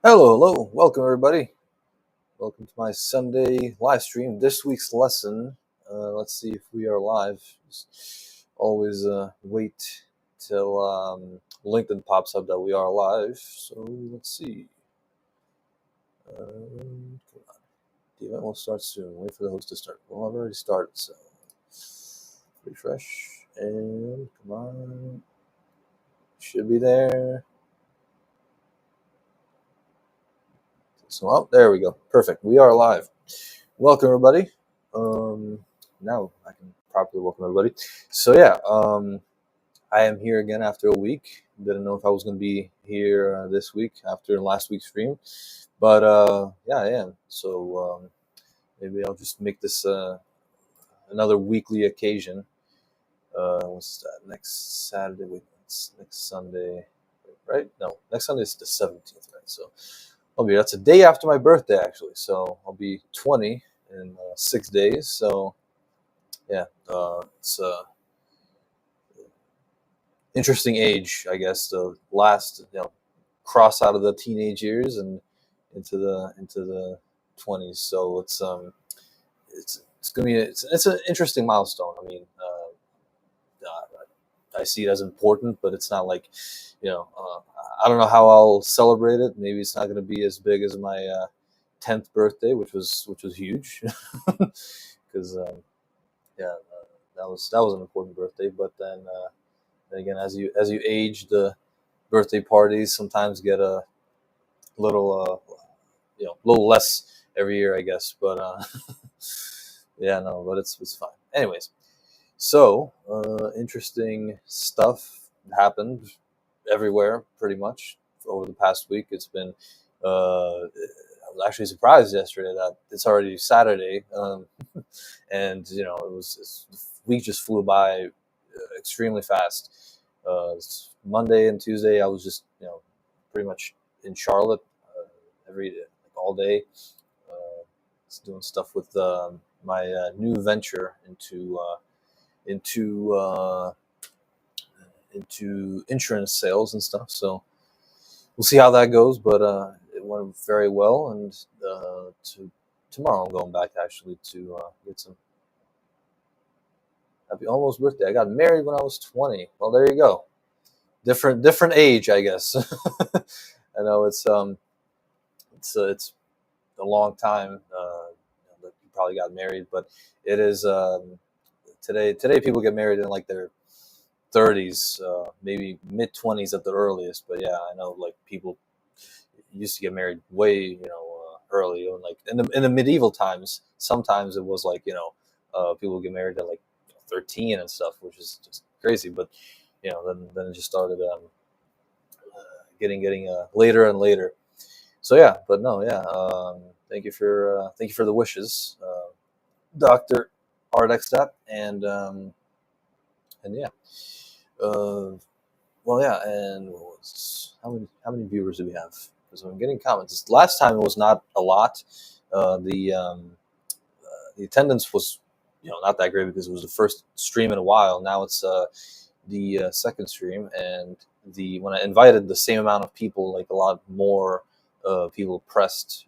Hello, welcome everybody. Welcome to my Sunday live stream. This week's lesson. Let's see if we are live. Just always wait till LinkedIn pops up that we are live. So let's see. Come on. The event will start soon. Wait for the host to start. Well, I've already started, so refresh and come on. Should be there. So, there we go. Perfect. We are live. Welcome everybody. Now I can properly welcome everybody. So yeah, I am here again after a week. Didn't know if I was going to be here this week after last week's stream, but yeah, I am. So maybe I'll just make this another weekly occasion. What's that? Next Saturday? Wait, it's next Sunday, right? No, next Sunday is the 17th, right? So that's a day after my birthday actually. So I'll be 20 in 6 days. So yeah, it's interesting age, I guess. The last, cross out of the teenage years and into the 20s. So it's gonna be it's an interesting milestone. I mean, I see it as important, but it's not like, I don't know how I'll celebrate it. Maybe it's not going to be as big as my 10th birthday, which was huge, because yeah, that was an important birthday. But then again, as you age, the birthday parties sometimes get a little little less every year, I guess. But yeah, no, but it's fine. Anyways, so interesting stuff happened everywhere pretty much over the past week. It's been I was actually surprised yesterday that it's already Saturday, and the week just flew by extremely fast. Monday and Tuesday, I was just pretty much in Charlotte every like all day, doing stuff with my new venture into into insurance sales and stuff. So we'll see how that goes, but it went very well. And tomorrow I'm going back actually to get some happy almost birthday. I got married when I was 20. Well, there you go. Different age, I guess. I know it's a long time that you probably got married, but it is today people get married in like their 30s, maybe mid 20s at the earliest. But yeah, I know like people used to get married way early, and like in the medieval times. Sometimes it was like people get married at like 13 and stuff, which is just crazy. But then it just started getting later and later. So yeah, but no, yeah. Thank you for the wishes, Doctor Ardextat, and yeah. Well, yeah, and how many viewers do we have? Because I'm getting comments. Last time it was not a lot. The attendance was not that great because it was the first stream in a while. Now it's the second stream, and when I invited the same amount of people, like a lot more people pressed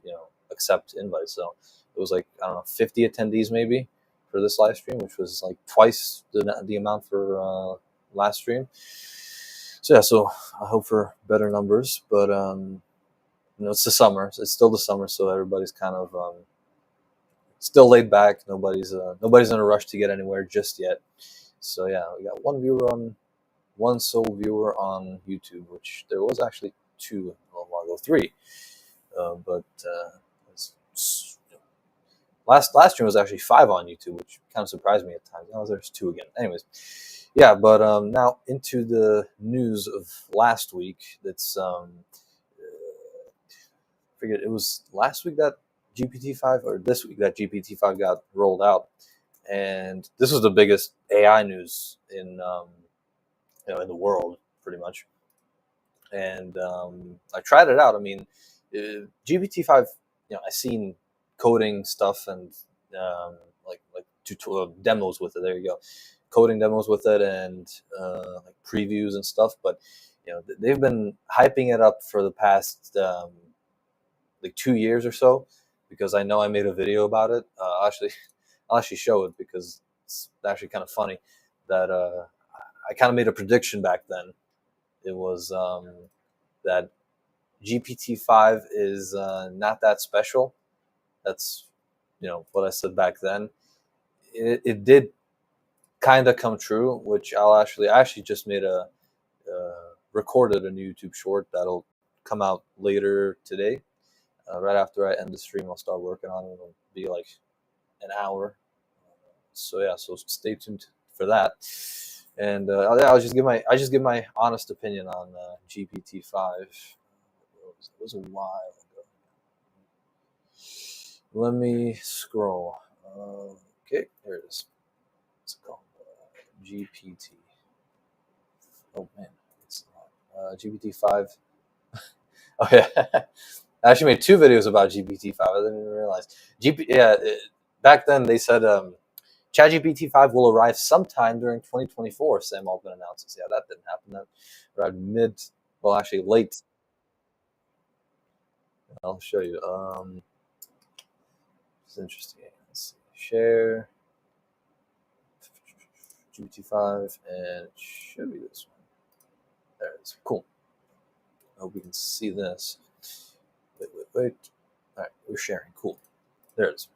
accept invite. So it was like, I don't know, 50 attendees maybe for this live stream, which was like twice the amount for last stream. So yeah, so I hope for better numbers. But it's the summer. It's still the summer, so everybody's kind of still laid back. Nobody's in a rush to get anywhere just yet. So yeah, we got one sole viewer on YouTube, which there was actually two a little while ago, three. But last stream was actually 5 on YouTube, which kind of surprised me at times. Now there's 2 again. Anyways, yeah. But now into the news of last week. That's figured it was last week that GPT-5, or this week that GPT-5 got rolled out, and this was the biggest AI news in in the world, pretty much. And I tried it out. I mean, GPT-5. I seen coding stuff and like demos with it. There you go, coding demos with it, and like previews and stuff. But they've been hyping it up for the past like 2 years or so, because I know I made a video about it. I'll actually show it because it's actually kind of funny that I kind of made a prediction back then. It was that GPT-5 is not that special. That's what I said back then. It did kind of come true, which I actually just made recorded a new YouTube short that'll come out later today. Right after I end the stream, I'll start working on it. It'll be like an hour. So yeah, so stay tuned for that. And yeah, I just give my honest opinion on GPT-5. It was a while ago. Let me scroll. Okay, here it is. What's it called? GPT. Oh man, it's GPT-5. Oh yeah, I actually made 2 videos about GPT-5. I didn't even realize. Back then they said ChatGPT-5 will arrive sometime during 2024. Sam Altman announces. Yeah, that didn't happen. That arrived actually late. I'll show you. It's interesting. Let's see. Share GPT-5, and it should be this one. There it is. Cool. I hope we can see this. Wait. All right, we're sharing. Cool. There it is.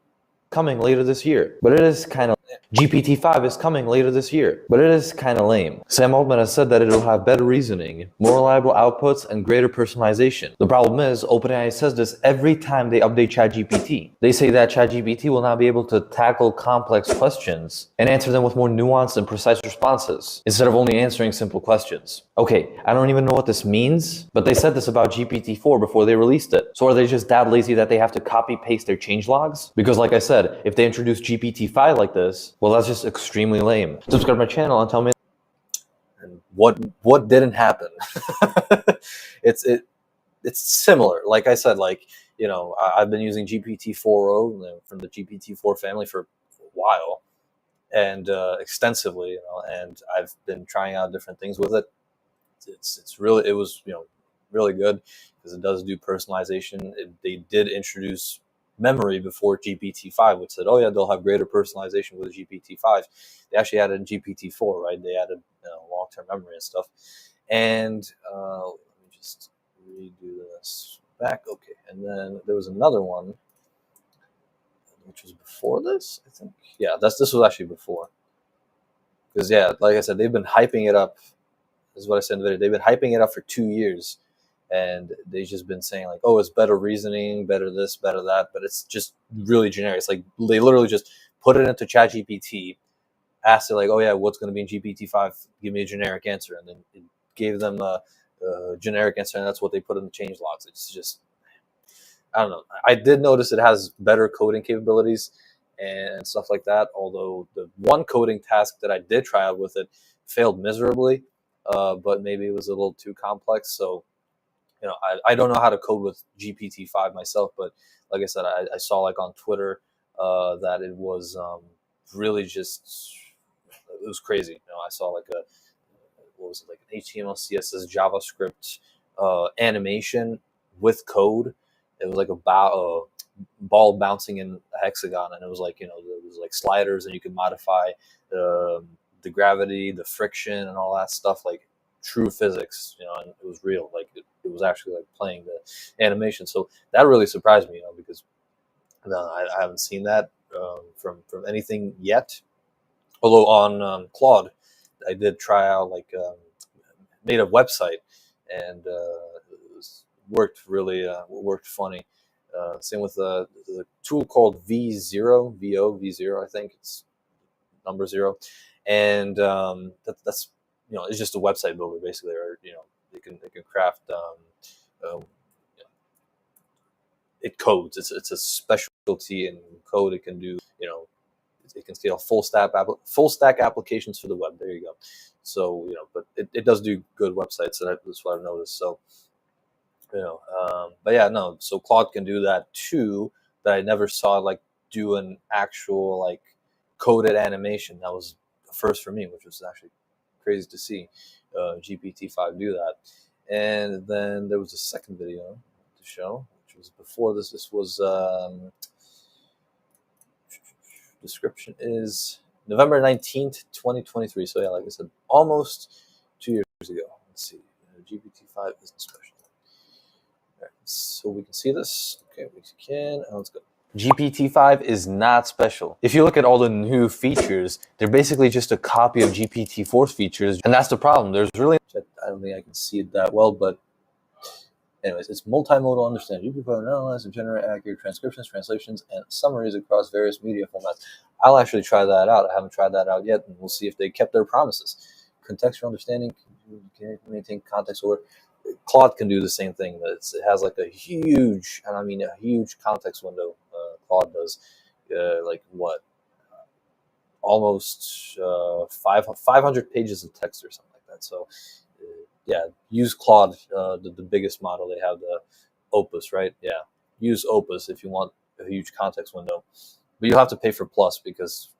Coming later this year, but it is kind of GPT-5 is coming later this year, but it is kind of lame. Sam Altman has said that it'll have better reasoning, more reliable outputs, and greater personalization. The problem is, OpenAI says this every time they update ChatGPT. They say that ChatGPT will now be able to tackle complex questions and answer them with more nuanced and precise responses, instead of only answering simple questions. Okay, I don't even know what this means, but they said this about GPT-4 before they released it. So are they just that lazy that they have to copy-paste their changelogs? Because like I said, if they introduce GPT-5 like this, well, that's just extremely lame. Subscribe to my channel and tell me and what didn't happen. It's similar. Like I said, I've been using GPT-4o from the GPT-4 family for a while, and extensively, and I've been trying out different things with it. It was really good because it does do personalization. They did introduce memory before GPT-5, which said, oh yeah, they'll have greater personalization with GPT-5. They actually added in GPT-4, right? They added long-term memory and stuff. And let me just redo this back. Okay, and then there was another one, which was before this, I think. Yeah, this was actually before. Because yeah, like I said, they've been hyping it up. This is what I said in the video. They've been hyping it up for 2 years. And they've just been saying like, oh, it's better reasoning, better this, better that, but it's just really generic. It's like they literally just put it into ChatGPT, asked it like, oh yeah, what's going to be in GPT-5? Give me a generic answer, and then it gave them a generic answer, and that's what they put in the change logs. It's just, I don't know. I did notice it has better coding capabilities and stuff like that. Although the one coding task that I did try out with it failed miserably, but maybe it was a little too complex. So I don't know how to code with GPT-5 myself, but like I said, I saw like on Twitter that it was really just, it was crazy. I saw like an HTML, CSS, JavaScript animation with code. It was like a ball bouncing in a hexagon, and it was like, there was like sliders, and you could modify the gravity, the friction, and all that stuff, like true physics, and it was real. Like it was actually like playing the animation. So that really surprised me, because I haven't seen that from anything yet. Although on Claude, I did try out made a website, and worked funny. Same with the tool called V0, I think it's number 0, and that's it's just a website builder basically, or they can craft it codes. It's a specialty in code. It can do it can scale full stack applications for the web. There you go. So but it does do good websites, and that's what I've noticed. So but yeah, no. So Claude can do that too. But I never saw do an actual coded animation. That was the first for me, which was actually crazy to see GPT-5 do that. And then there was a second video to show, which was before this. This was description is November 19th, 2023. So yeah, like I said, almost 2 years ago. Let's see. GPT-5 isn't special. All right, so we can see this. Okay, we can. And let's go. GPT-5 is not special. If you look at all the new features, they're basically just a copy of GPT-4's features, and that's the problem. There's really, I don't think I can see it that well, but anyways, it's multimodal understanding. GPT-5 will analyze and generate accurate transcriptions, translations, and summaries across various media formats. I'll actually try that out. I haven't tried that out yet, and we'll see if they kept their promises. Contextual understanding, can maintain context order. Claude can do the same thing. It has like a huge, and I mean a huge context window. Claude does, like what, almost 500 pages of text or something like that. So, yeah, use Claude, the biggest model they have, the Opus, right? Yeah, use Opus if you want a huge context window, but you'll have to pay for Plus because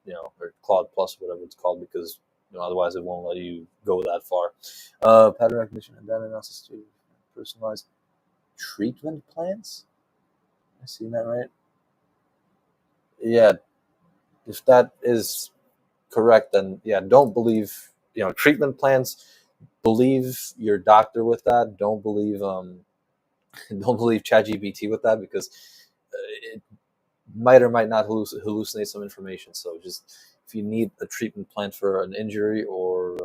or Claude Plus, whatever it's called, because otherwise it won't let you go that far. Pattern recognition and data analysis to personalized treatment plans. I seen that right? Yeah, if that is correct, then yeah, don't believe treatment plans. Believe your doctor with that. Don't believe don't believe ChatGPT with that, because it might or might not hallucinate some information. So just if you need a treatment plan for an injury or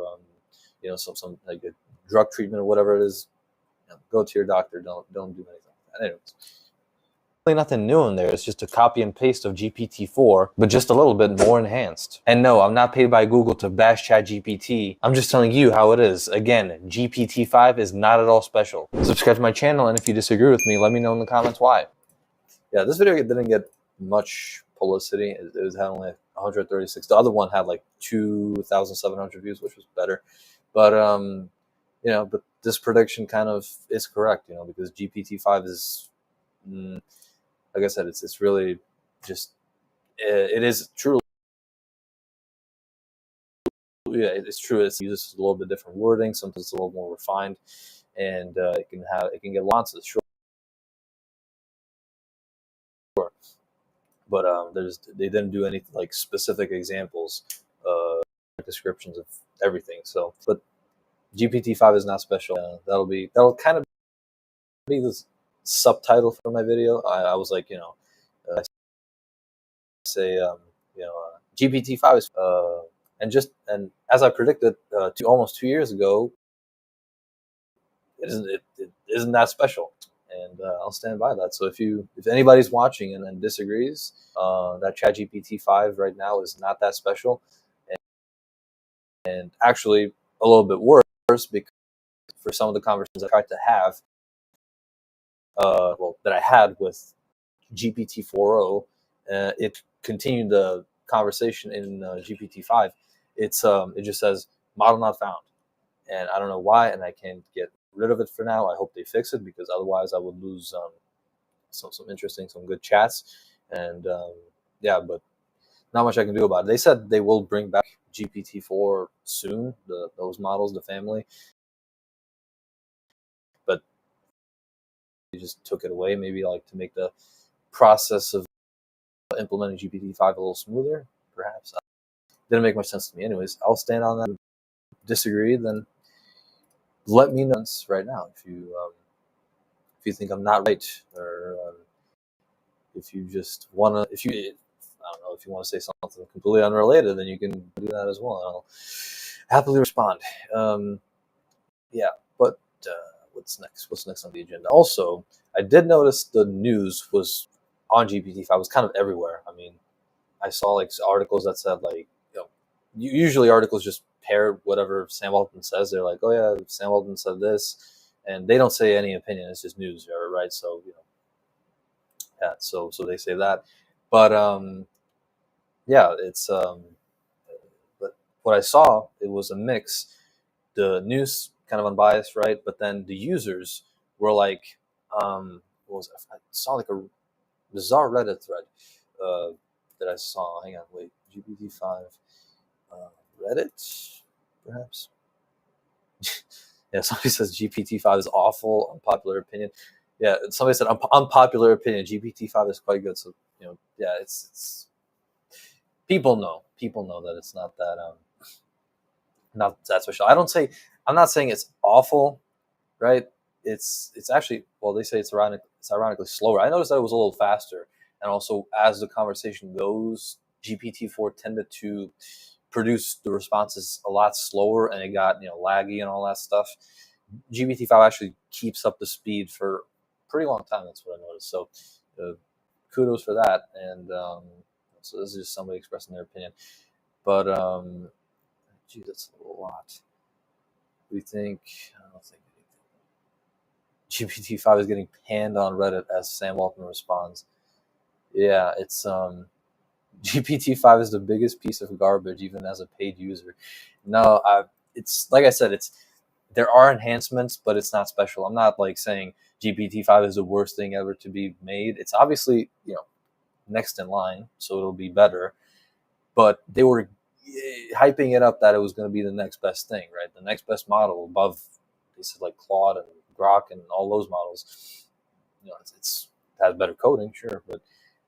some like a drug treatment or whatever it is, go to your doctor. Don't do anything like that. Anyways. Nothing new in there. It's just a copy and paste of GPT-4, but just a little bit more enhanced. And no, I'm not paid by Google to bash ChatGPT. I'm just telling you how it is. Again, GPT-5 is not at all special. Subscribe to my channel, and if you disagree with me, let me know in the comments why. Yeah, this video didn't get much publicity. It had only 136. The other one had like 2,700 views, which was better. But but this prediction kind of is correct, because GPT-5 is, like I said, it's really just, it is truly, yeah, it's true. It uses a little bit different wording. Sometimes it's a little more refined, and it can get nuances, sure. But they didn't do any like specific examples, descriptions of everything. So, but GPT-5 is not special. That'll kind of be the subtitle for my video. I was like, I say, GPT-5 is, and as I predicted, almost 2 years ago, it isn't that special, and I'll stand by that. So if anybody's watching and disagrees, that ChatGPT-5 right now is not that special, and actually a little bit worse, because for some of the conversations I tried to have, that I had with GPT-4o, it continued the conversation in GPT-5. It just says model not found, and I don't know why, and I can't get rid of it for now. I hope they fix it, because otherwise I would lose some good chats, and yeah, but not much I can do about it. They said they will bring back GPT-4 soon, those models, the family, but they just took it away, maybe like to make the process of implementing GPT-5 a little smoother, perhaps. Didn't make much sense to me. Anyways, I'll stand on that. Disagree, then let me know right now if you think I'm not right, or if you just wanna, I don't know, if you want to say something completely unrelated, then you can do that as well. I'll happily respond. Yeah, but what's next? What's next on the agenda? Also, I did notice the news was on GPT-5. Was kind of everywhere. I mean, I saw like articles that said like, usually articles just parrot whatever Sam Walton says. They're like, oh yeah, Sam Walton said this, and they don't say any opinion. It's just news, right? So yeah. So they say that, but yeah, it's but what I saw, it was a mix. The news kind of unbiased, right? But then the users were like, what was it? I saw like a bizarre Reddit thread that I saw. Hang on, wait, GPT-5 Reddit, perhaps. Yeah, somebody says GPT-5 is awful, unpopular opinion. Yeah, somebody said unpopular opinion. GPT-5 is quite good. So yeah, it's people know that it's not that special. I'm not saying it's awful, right? It's actually, well, they say it's ironically slower. I noticed that it was a little faster, and also as the conversation goes, GPT-4 tended to produce the responses a lot slower, and it got laggy and all that stuff. GPT-5 actually keeps up the speed for a pretty long time. That's what I noticed. So uh, kudos for that. And so this is just somebody expressing their opinion. But geez, that's a lot. We think I don't think GPT-5 is getting panned on Reddit as Sam Altman responds. Yeah, it's GPT-5 is the biggest piece of garbage, even as a paid user. No, it's like I said, there are enhancements, but it's not special. I'm not like saying GPT-5 is the worst thing ever to be made. It's obviously next in line, so it'll be better. But they were hyping it up that it was going to be the next best thing, right? The next best model above, they said, like Claude and Grok and all those models. It has better coding, sure, but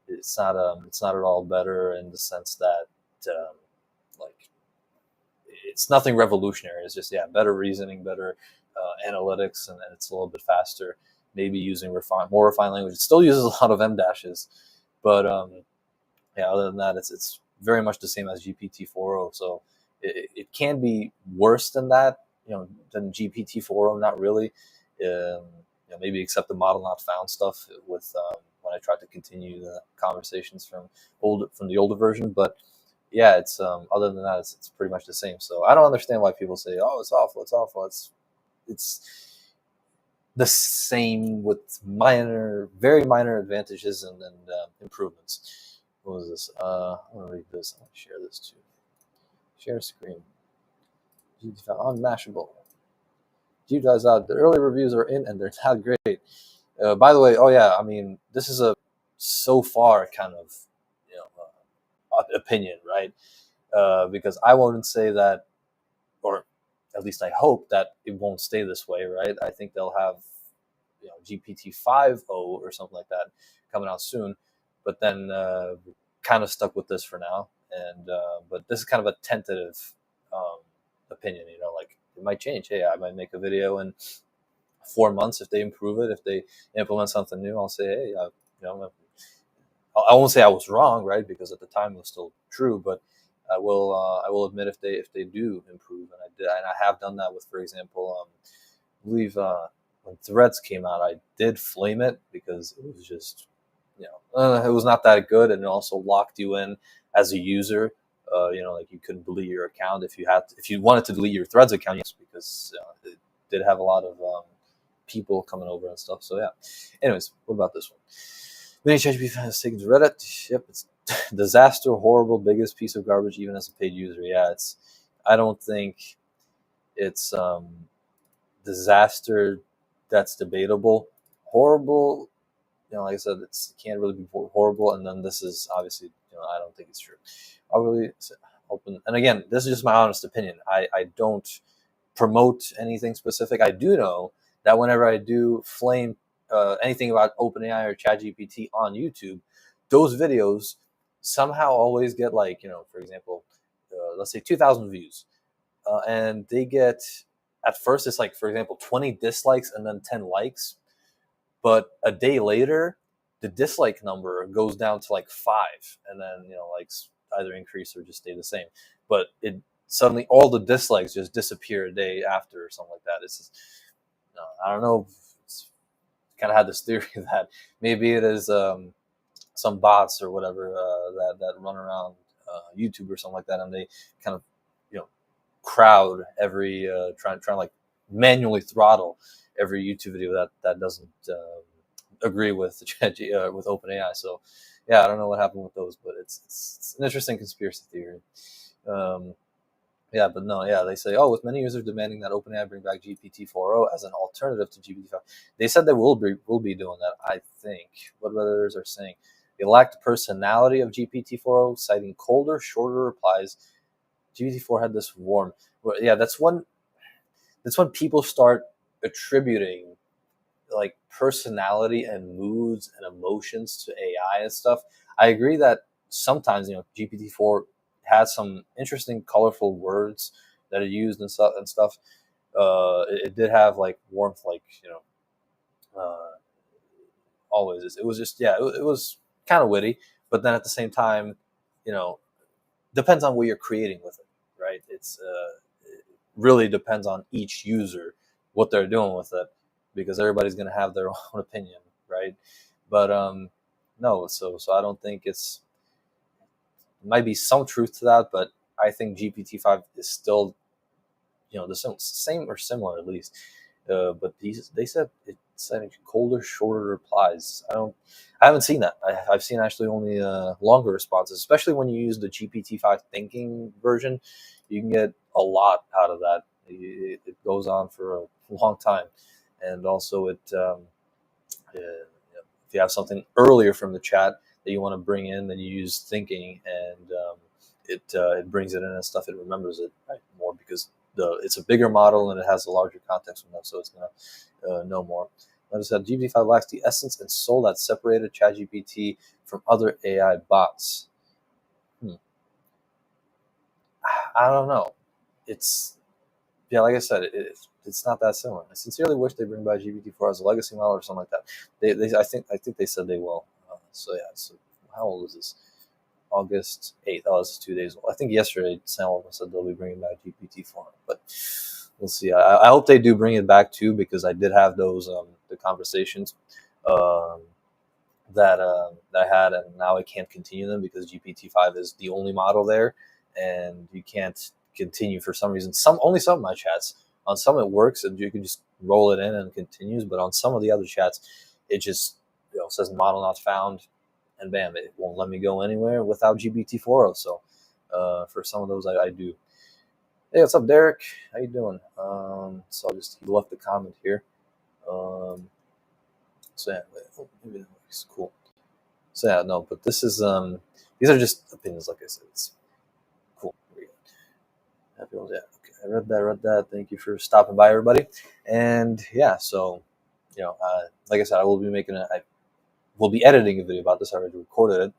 it's not at all better in the sense that like it's nothing revolutionary. It's just better reasoning, better analytics, and it's a little bit faster. Maybe using more refined language. It still uses a lot of M dashes, but other than that, it's very much the same as GPT-4o. So it can be worse than that, than GPT-4o. Not really. Maybe except the model not found stuff with when I tried to continue the conversations from the older version. But yeah, it's other than that, it's pretty much the same. So I don't understand why people say, "Oh, it's awful, it's awful." It's the same with very minor advantages and improvements. What was this? I'm gonna read this. I'm gonna share this too. Share screen. Unmashable. You guys out. The early reviews are in, and they're not great. By the way, oh yeah, I mean this is a so far kind of opinion, right? Because I wouldn't say that, or at least I hope that it won't stay this way, right? I think they'll have GPT-5o or something like that coming out soon, but then kind of stuck with this for now. And but this is kind of a tentative opinion, like it might change. Hey, I might make a video in 4 months if they improve it, if they implement something new. I'll say, hey, I won't say I was wrong, right? Because at the time it was still true, but I will admit if they do improve, and I have done that with, for example, I believe when Threads came out, I did flame it because it was just it was not that good, and it also locked you in as a user. Like you couldn't delete your account if you wanted to delete your Threads account, yes, because it did have a lot of people coming over and stuff. So yeah. Anyways, what about this one? Many ChatGPT fans taken to Reddit. Yep, it's disaster, horrible, biggest piece of garbage, even as a paid user. Yeah, I don't think it's disaster. That's debatable. Horrible. Like I said, it can't really be horrible. And then this is obviously, I don't think it's true. I'll really open. And again, this is just my honest opinion. I don't promote anything specific. I do know that whenever I do flame anything about OpenAI or ChatGPT on YouTube, those videos somehow always get, like, for example, let's say 2,000 views, and they get, at first it's like, for example, 20 dislikes and then 10 likes, but a day later the dislike number goes down to like 5, and then likes either increase or just stay the same, but it suddenly all the dislikes just disappear a day after or something like that. It's just, I don't know. It's kind of had this theory that maybe it is some bots or whatever that run around YouTube or something like that, and they kind of crowd every trying to like manually throttle every YouTube video that doesn't agree with the with OpenAI. So yeah, I don't know what happened with those, but it's an interesting conspiracy theory. Yeah, but no, yeah, they say, with many users demanding that OpenAI bring back GPT-4o as an alternative to GPT-5. They said they will be doing that, I think. What others are saying? They lack the personality of GPT-4o, citing colder, shorter replies. GPT-4 had this warm. Well, yeah, that's when people start attributing like personality and moods and emotions to AI and stuff. I agree that sometimes GPT-4 has some interesting, colorful words that are used and stuff. It did have like warmth, like always. It was just it was kind of witty, but then at the same time, you know, depends on what you're creating with it, right? It really depends on each user what they're doing with it, because everybody's going to have their own opinion, right? But no, so I don't think might be some truth to that, but I think GPT-5 is still the same or similar at least. But they said it's sending colder, shorter replies. I haven't seen that. I've seen actually only longer responses, especially when you use the GPT-5 thinking version. You can get a lot out of that. It goes on for a long time, and also if you have something earlier from the chat that you want to bring in, then you use thinking, and it brings it in and stuff. It remembers it more because it's a bigger model and it has a larger context from them, so it's gonna know more. Notice that GPT-5 lacks the essence and soul that separated ChatGPT from other AI bots. I don't know. It's like I said, it's not that similar. I sincerely wish they bring back GPT-4 as a legacy model or something like that. I think they said they will. So yeah. So how old is this? August 8th. Oh, this is 2 days old. I think yesterday Sam said they'll be bringing back GPT-4, but we'll see. I hope they do bring it back too, because I did have those the conversations um, that I had, and now I can't continue them because GPT-5 is the only model there, and you can't continue for some reason. Only some of my chats. On some it works, and you can just roll it in and it continues. But on some of the other chats, it just says model not found, and bam, it won't let me go anywhere without GPT-4. So for some of those, I do. Hey, what's up, Derek? How you doing? So he left a comment here. So yeah, maybe that works. Cool. So yeah, no, but this is these are just opinions, like I said. It's cool. Happy ones, yeah. Okay, I read that. Thank you for stopping by, everybody. And yeah, so like I said, I will be editing a video about this. I already recorded it,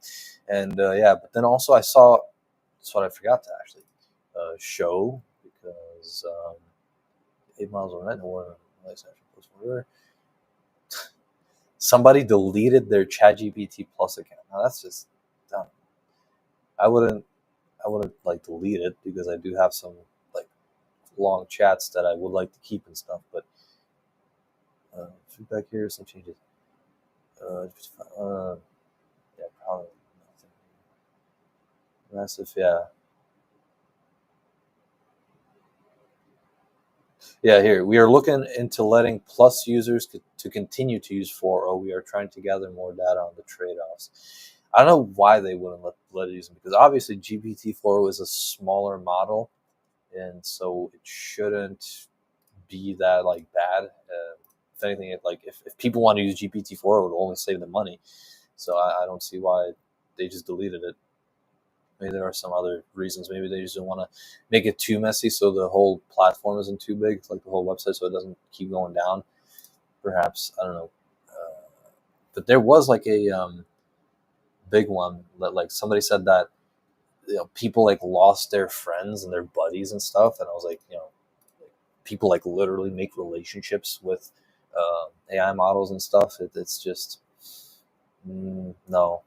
and yeah. But then also I saw that's what I forgot to actually show, because 8 miles overnight. No more. Somebody deleted their ChatGPT Plus account. Now that's just dumb. I wouldn't like delete it, because I do have some like long chats that I would like to keep and stuff. But feedback here, some changes. Yeah, probably nothing massive. Yeah, here we are looking into letting Plus users to continue to use 4.0. We are trying to gather more data on the trade-offs. I don't know why they wouldn't let it use them, because obviously GPT-4 is a smaller model, and so it shouldn't be that like bad. If anything, if people want to use GPT-4, it would only save them money. So I don't see why they just deleted it. Maybe there are some other reasons. Maybe they just don't want to make it too messy, so the whole platform isn't too big, like the whole website, so it doesn't keep going down. Perhaps, I don't know. But there was like a big one that like somebody said that people like lost their friends and their buddies and stuff, and I was like, people like literally make relationships with AI models and stuff. It's just no,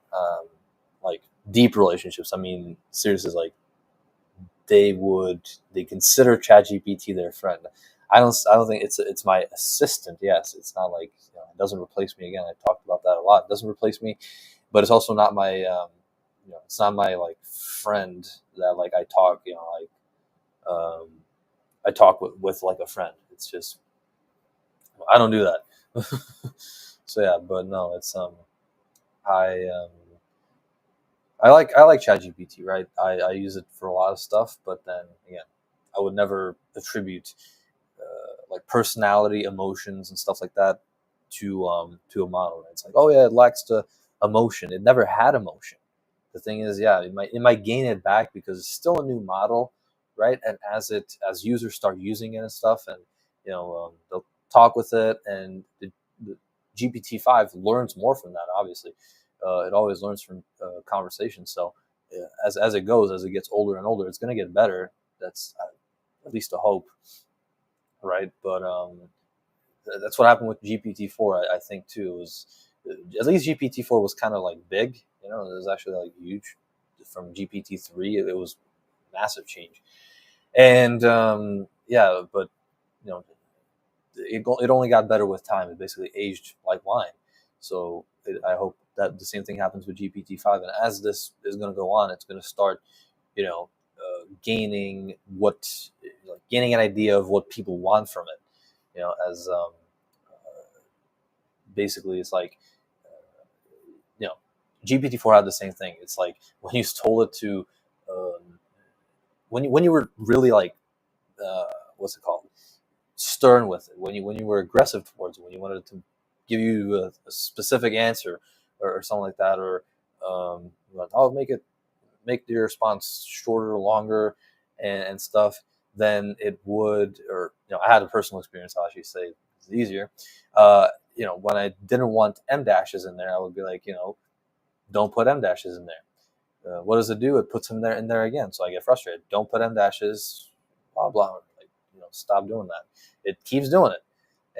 like deep relationships. I mean, seriously, like they consider ChatGPT their friend. I don't think it's my assistant. Yes, it's not like it doesn't replace me. Again, I talked about that a lot. It doesn't replace me, but it's also not my it's not my like friend that like I talk I talk with like a friend. It's just I don't do that. So yeah, but no, it's I I like ChatGPT, right? I use it for a lot of stuff, but then again, I would never attribute like personality, emotions, and stuff like that to a model. Right? It's like, oh yeah, it lacks the emotion. It never had emotion. The thing is, yeah, it might gain it back because it's still a new model, right? And as users start using it and stuff, and they'll talk with it, and the GPT-5 learns more from that. Obviously, it always learns from conversation. So as it goes, as it gets older and older, it's going to get better. That's at least a hope, right? But that's what happened with GPT-4. I think too. Was at least GPT-4 was kind of like big. It was actually like huge. From GPT-3, it was massive change. And yeah, but it only got better with time. It basically aged like wine. So I hope that the same thing happens with GPT-5. And as this is going to go on, it's going to start, gaining gaining an idea of what people want from it. As basically it's like, you know, GPT-4 had the same thing. It's like when you told it to, when you were really like, what's it called? Stern with it, when you were aggressive towards it, when you wanted it to give you a specific answer or something like that, or I'll make your response shorter or longer and stuff, then it would, or I had a personal experience. I'll actually say it's easier. When I didn't want M dashes in there, I would be like, don't put M dashes in there. What does it do? It puts them in there again. So I get frustrated. Don't put M dashes, blah blah. Stop doing that. It keeps doing it,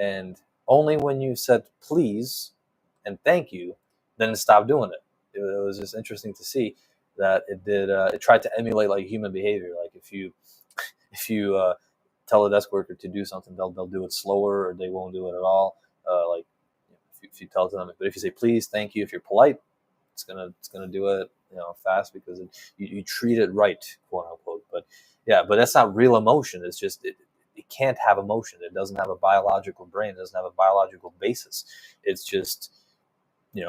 and only when you said please and thank you, then it stopped doing it. It was just interesting to see that it did. It tried to emulate like human behavior. Like if you tell a desk worker to do something, they'll do it slower, or they won't do it at all. Like if you tell them, but if you say please, thank you, if you're polite, it's gonna do it fast, because you treat it right, quote unquote. But yeah, but that's not real emotion. It's just it can't have emotion. It doesn't have a biological brain. It doesn't have a biological basis. It's just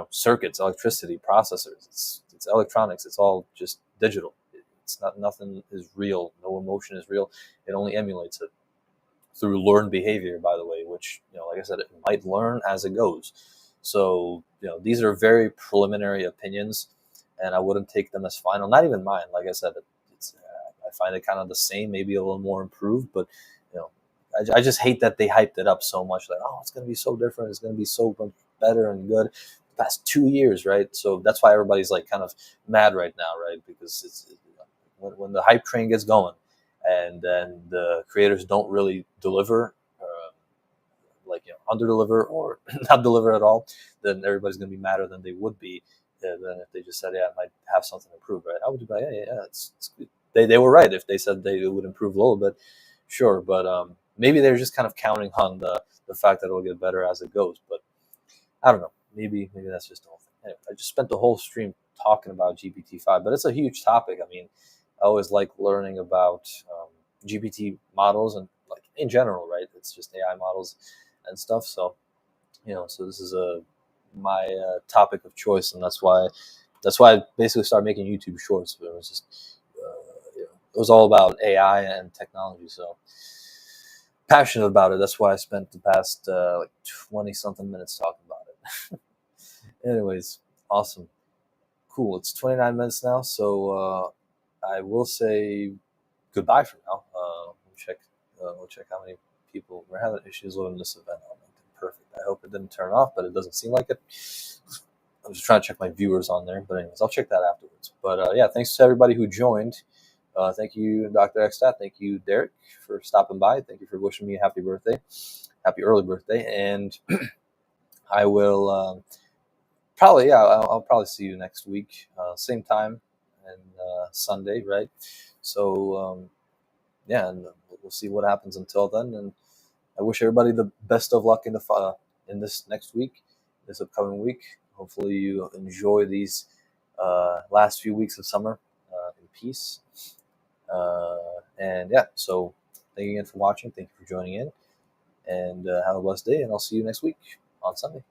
circuits, electricity, processors. It's electronics. It's all just digital. It's not, nothing is real. No emotion is real. It only emulates it through learned behavior, by the way, which like I said, it might learn as it goes. So these are very preliminary opinions, and I wouldn't take them as final. Not even mine. Like I said, I find it kind of the same, maybe a little more improved, but I just hate that they hyped it up so much. Like, oh, it's going to be so different. It's going to be so much better and good. The past 2 years, right? So that's why everybody's like kind of mad right now, right? Because when the hype train gets going, and then the creators don't really deliver, under deliver or not deliver at all, then everybody's going to be madder than they would be than if they just said, yeah, I might have something improved, right? I would be like, yeah, it's good. They were right if they said they would improve a little bit, sure, but maybe they're just kind of counting on the fact that it'll get better as it goes. But I don't know. Maybe that's just the whole thing. Anyway, I just spent the whole stream talking about GPT-5, but it's a huge topic. I mean, I always like learning about GPT models and like in general, right? It's just AI models and stuff. So so this is my topic of choice, and that's why I basically started making YouTube shorts. But it was just it was all about AI and technology. So passionate about it. That's why I spent the past like 20 something minutes talking about it. Anyways, awesome, cool. It's 29 minutes now, so I will say goodbye for now. We'll check how many people we're having issues loading this event on. Perfect. I hope it didn't turn off, but it doesn't seem like it. I'm just trying to check my viewers on there, but anyways, I'll check that afterwards. But yeah, thanks to everybody who joined. Thank you, Dr. Ekstat. Thank you, Derek, for stopping by. Thank you for wishing me a happy birthday, happy early birthday, and I will probably I'll probably see you next week, same time and Sunday, right? So yeah, and we'll see what happens until then. And I wish everybody the best of luck in this next week, this upcoming week. Hopefully you enjoy these last few weeks of summer in peace. And yeah, so thank you again for watching. Thank you for joining in, and have a blessed day. And I'll see you next week on Sunday.